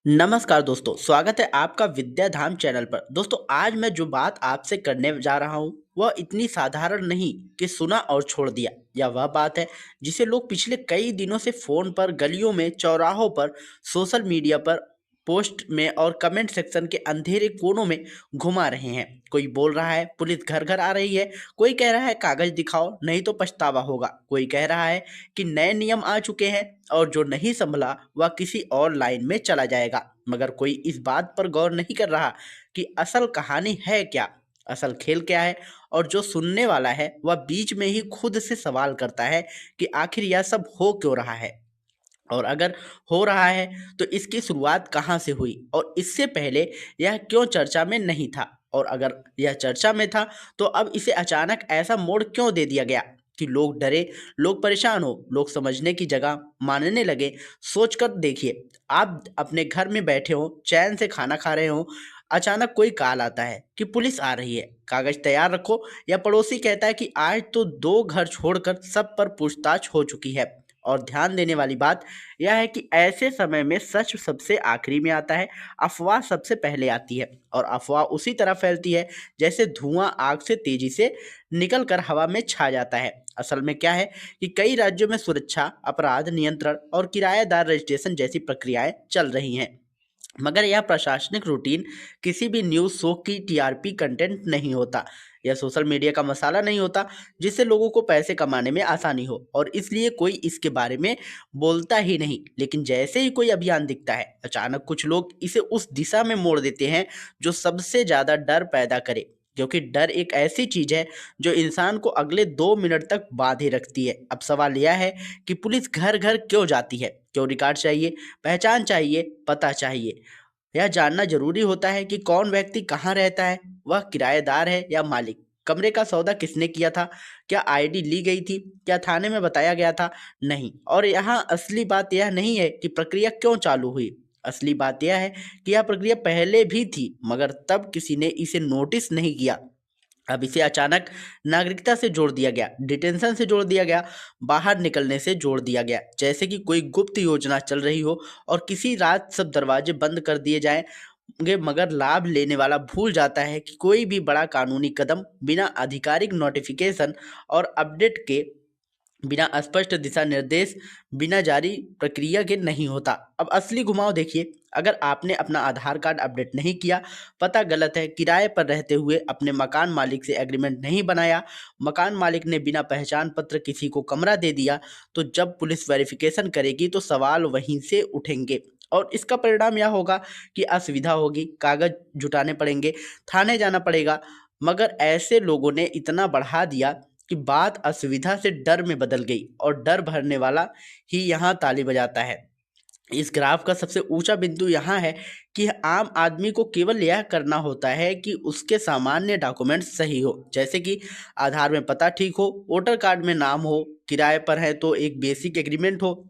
नमस्कार दोस्तों, स्वागत है आपका विद्याधाम चैनल पर। दोस्तों, आज मैं जो बात आपसे करने जा रहा हूँ वह इतनी साधारण नहीं कि सुना और छोड़ दिया। यह वह बात है जिसे लोग पिछले कई दिनों से फोन पर, गलियों में, चौराहों पर, सोशल मीडिया पर, पोस्ट में और कमेंट सेक्शन के अंधेरे कोनों में घुमा रहे हैं। कोई बोल रहा है पुलिस घर घर आ रही है, कोई कह रहा है कागज दिखाओ नहीं तो पछतावा होगा, कोई कह रहा है कि नए नियम आ चुके हैं और जो नहीं संभला वह किसी और लाइन में चला जाएगा। मगर कोई इस बात पर गौर नहीं कर रहा कि असल कहानी है क्या, असल खेल क्या है। और जो सुनने वाला है वह बीच में ही खुद से सवाल करता है कि आखिर यह सब हो क्यों रहा है, और अगर हो रहा है तो इसकी शुरुआत कहाँ से हुई, और इससे पहले यह क्यों चर्चा में नहीं था, और अगर यह चर्चा में था तो अब इसे अचानक ऐसा मोड़ क्यों दे दिया गया कि लोग डरे, लोग परेशान हो, लोग समझने की जगह मानने लगे। सोच कर देखिए, आप अपने घर में बैठे हो, चैन से खाना खा रहे हो, अचानक कोई कॉल आता है कि पुलिस आ रही है, कागज तैयार रखो, या पड़ोसी कहता है कि आज तो दो घर छोड़कर सब पर पूछताछ हो चुकी है। और ध्यान देने वाली बात यह है कि ऐसे समय में सच सबसे आखिरी में आता है, अफवाह सबसे पहले आती है। और अफवाह उसी तरह फैलती है जैसे धुआं आग से तेजी से निकल कर हवा में छा जाता है। असल में क्या है कि कई राज्यों में सुरक्षा, अपराध नियंत्रण और किराएदार रजिस्ट्रेशन जैसी प्रक्रियाएं चल रही हैं, मगर यह प्रशासनिक रूटीन किसी भी न्यूज़ शो की टीआरपी कंटेंट नहीं होता। यह सोशल मीडिया का मसाला नहीं होता जिससे लोगों को पैसे कमाने में आसानी हो, और इसलिए कोई इसके बारे में बोलता ही नहीं। लेकिन जैसे ही कोई अभियान दिखता है, अचानक कुछ लोग इसे उस दिशा में मोड़ देते हैं जो सबसे ज़्यादा डर पैदा करे, क्योंकि डर एक ऐसी चीज़ है जो इंसान को अगले 2 मिनट तक बांधे रखती है। अब सवाल यह है कि पुलिस घर घर क्यों जाती है, क्यों रिकॉर्ड चाहिए, पहचान चाहिए, पता चाहिए। यह जानना जरूरी होता है कि कौन व्यक्ति कहाँ रहता है, वह किराएदार है या मालिक, कमरे का सौदा किसने किया था, क्या आईडी ली गई थी, क्या थाने में बताया गया था। नहीं, और यहाँ असली बात यह नहीं है कि प्रक्रिया क्यों चालू हुई। असली बात यह है कि यह प्रक्रिया पहले भी थी, मगर तब किसी ने इसे नोटिस नहीं किया। अब इसे अचानक नागरिकता से जोड़ दिया गया, डिटेंशन से जोड़ दिया गया, बाहर निकलने से जोड़ दिया गया, जैसे कि कोई गुप्त योजना चल रही हो और किसी रात सब दरवाजे बंद कर दिए जाएंगे, मगर लाभ लेने वाला भूल जाता है कि कोई भी बड़ा कानूनी कदम बिना आधिकारिक नोटिफिकेशन और अपडेट के, बिना स्पष्ट दिशा निर्देश, बिना जारी प्रक्रिया के नहीं होता। अब असली घुमाव देखिए, अगर आपने अपना आधार कार्ड अपडेट नहीं किया, पता गलत है, किराए पर रहते हुए अपने मकान मालिक से एग्रीमेंट नहीं बनाया, मकान मालिक ने बिना पहचान पत्र किसी को कमरा दे दिया, तो जब पुलिस वेरिफिकेशन करेगी तो सवाल वहीं से उठेंगे। और इसका परिणाम यह होगा कि असुविधा होगी, कागज जुटाने पड़ेंगे, थाने जाना पड़ेगा। मगर ऐसे लोगों ने इतना बढ़ा दिया कि बात असुविधा से डर में बदल गई, और डर भरने वाला ही यहाँ ताली बजाता है। इस ग्राफ का सबसे ऊंचा बिंदु यहाँ है कि आम आदमी को केवल यह करना होता है कि उसके सामान्य डॉक्यूमेंट्स सही हो, जैसे कि आधार में पता ठीक हो, वोटर कार्ड में नाम हो, किराए पर है तो एक बेसिक एग्रीमेंट हो,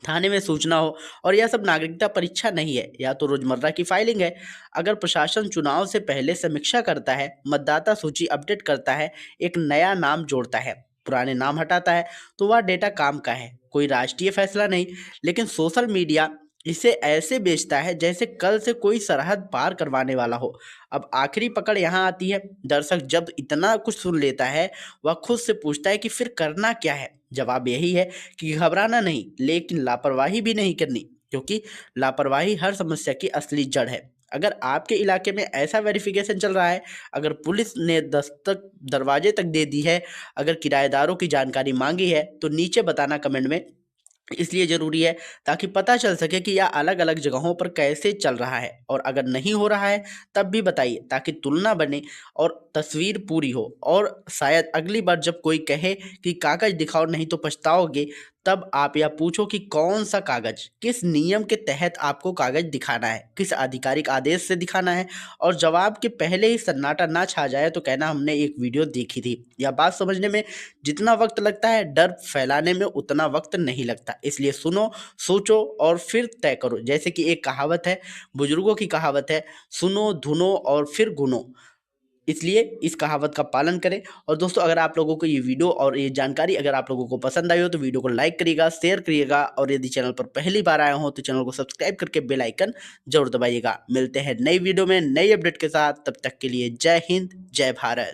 थाने में सूचना हो। और यह सब नागरिकता परीक्षा नहीं है, या तो रोजमर्रा की फाइलिंग है। अगर प्रशासन चुनाव से पहले समीक्षा करता है, मतदाता सूची अपडेट करता है, एक नया नाम जोड़ता है, पुराने नाम हटाता है, तो वह डेटा काम का है, कोई राष्ट्रीय फैसला नहीं। लेकिन सोशल मीडिया इसे ऐसे बेचता है जैसे कल से कोई सरहद पार करवाने वाला हो। अब आखिरी पकड़ यहाँ आती है। दर्शक जब इतना कुछ सुन लेता है, वह खुद से पूछता है कि फिर करना क्या है। जवाब यही है कि घबराना नहीं, लेकिन लापरवाही भी नहीं करनी, क्योंकि लापरवाही हर समस्या की असली जड़ है। अगर आपके इलाके में ऐसा वेरिफिकेशन चल रहा है, अगर पुलिस ने दस्तक दरवाजे तक दे दी है, अगर किराएदारों की जानकारी मांगी है, तो नीचे बताना कमेंट में। इसलिए ज़रूरी है ताकि पता चल सके कि यह अलग अलग जगहों पर कैसे चल रहा है, और अगर नहीं हो रहा है तब भी बताइए, ताकि तुलना बने और तस्वीर पूरी हो। और शायद अगली बार जब कोई कहे कि कागज़ दिखाओ नहीं तो पछताओगे, तब आप यह पूछो कि कौन सा कागज़, किस नियम के तहत आपको कागज़ दिखाना है, किस आधिकारिक आदेश से दिखाना है। और जवाब के पहले ही सन्नाटा ना छा जाए तो कहना हमने एक वीडियो देखी थी। यह बात समझने में जितना वक्त लगता है, डर फैलाने में उतना वक्त नहीं लगता। इसलिए सुनो, सोचो और फिर तय करो। जैसे कि एक कहावत है, बुजुर्गों की कहावत है, सुनो, धुनो और फिर गुनो। इसलिए इस कहावत का पालन करें। और दोस्तों, अगर आप लोगों को ये वीडियो और ये जानकारी अगर आप लोगों को पसंद आई हो तो वीडियो को लाइक करिएगा, शेयर करिएगा, और यदि चैनल पर पहली बार आए हो तो चैनल को सब्सक्राइब करके बेल आइकन जरूर दबाइएगा। मिलते हैं नई वीडियो में नई अपडेट के साथ, तब तक के लिए जय हिंद, जय भारत।